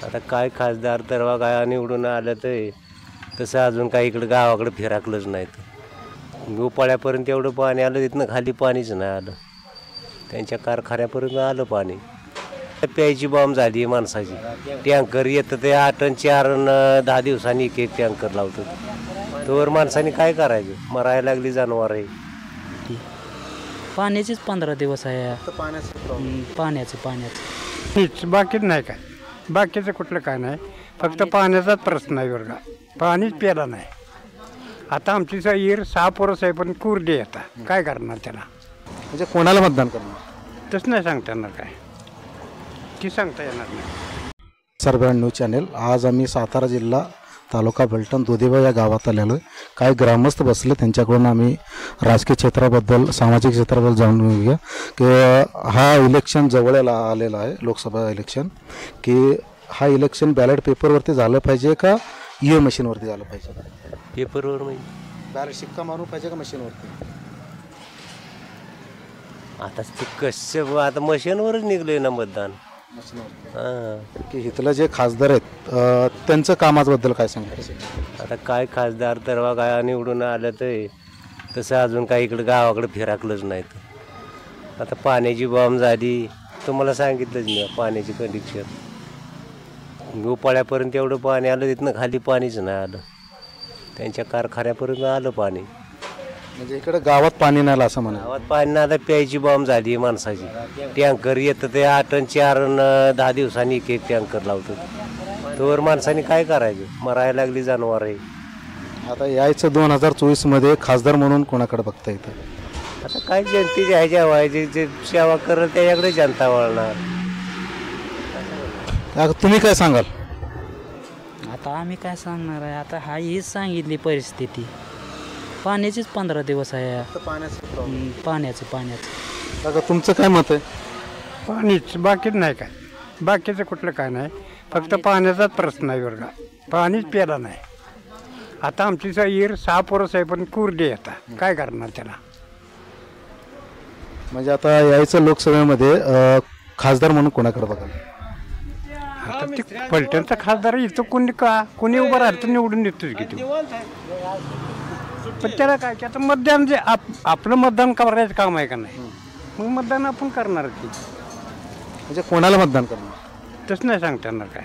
आता काय खासदार तर काय निवडून आलं तर तसं अजून काही इकडं गावाकडे फिराकलंच नाही तर गोपाळ्यापर्यंत एवढं पाणी आलं, तिथनं खाली पाणीच नाही आलं. त्यांच्या कारखान्यापर्यंत आलं पाणी. प्यायची बॉम्ब झाली माणसाची. टँकर येतं ते 8 आणि 4 आणि 10 दिवसांनी एक टँकर लावतं. तोवर माणसाने काय करायचं? मरायला लागली जनावर आहे. पाण्याचेच 15 दिवस आहे. पाण्याचं हीच बाकीच नाही काय. बाकीचं कुठलं काय नाही, फक्त पाण्याचाच प्रश्न आहे बरं का. पाणीच प्यायला नाही. आता आमची विहीर 6 पोरस आहे, पण कुरडे येतात, काय करणार त्याला? म्हणजे कोणाला मतदान करणार तसं नाही सांगता येणार काय, ती सांगता येणार नाही. सर्व न्यूज चॅनेल. आज आम्ही सातारा जिल्हा तालुका फलटण दोदेबा या गावात आलेलो आहे. काही ग्रामस्थ बसले, त्यांच्याकडून आम्ही राजकीय क्षेत्राबद्दल, सामाजिक क्षेत्राबद्दल जाणून घेऊया की हा इलेक्शन जवळ आलेला आहे, लोकसभा इलेक्शन, की हा इलेक्शन बॅलेट पेपरवरती झालं पाहिजे का EVM मशीनवरती झालं पाहिजे? पेपरवर बॅलेट शिक्का मारून पाहिजे का मशीनवरती? आता ते कसं आता मशीनवरच निघलंय ना मतदान. मशीनवरती. की इथलं जे खासदार आहेत त्यांचं कामाबद्दल काय सांगायचं? आता काय खासदार तर काय निवडून आलं तर तसं अजून काही इकडं गावाकडे फिराकलंच नाही तर. आता पाण्याची बॉम्ब झाली, तुम्हाला सांगितलंच मी पाण्याची कंडिशन. गोपाळ्यापर्यंत एवढं पाणी आलं, तिथनं खाली पाणीच नाही आलं. त्यांच्या कारखान्यापर्यंत आलं पाणी. म्हणजे इकडे गावात पाणी नाही आलं असं म्हणा. गावात पाणी नाही, आता प्यायची बॉम्ब झाली माणसाची. टँकर येतं ते 8 आणि 4 आणि 10 दिवसांनी एक टँकर लावतं. तोवर माणसाने काय करायचं? मरायला लागली जनावर आहे. आता यायचं 2024 खासदार म्हणून कोणाकडे बघता येतं? आता काय जनतेची ह्याच्या व्हायची, जे सेवा करेल त्याच्याकडे जनता वळणार. तुम्ही काय सांगाल? आता आम्ही काय सांगणार आहे? आता हीच सांगितली परिस्थिती. पाण्याचेच 15 दिवस आहे. पाण्याचं तुमचं काय मत आहे? पाणीच, बाकीच नाही काय. बाकीचं कुठलं काय नाही, फक्त पाण्याचाच प्रश्न आहे बरं का. पाणीच प्यायला नाही. आता आमची विहीर 6 पोरस आहे, पण कुरडे येतात, काय करणार त्याला? म्हणजे आता यायचं लोकसभेमध्ये खासदार म्हणून कोणाकडे बघाल? आता ते फलटणचा खासदार इथं कोणी उभं राहिलं तर निवडून येतोच की तो. पण त्याला काय की आता मतदान जे आपलं मतदान करायचं काम आहे का नाही, मग मतदान आपण करणार की. म्हणजे कोणाला मतदान करणार तसं नाही सांगता येणार काय.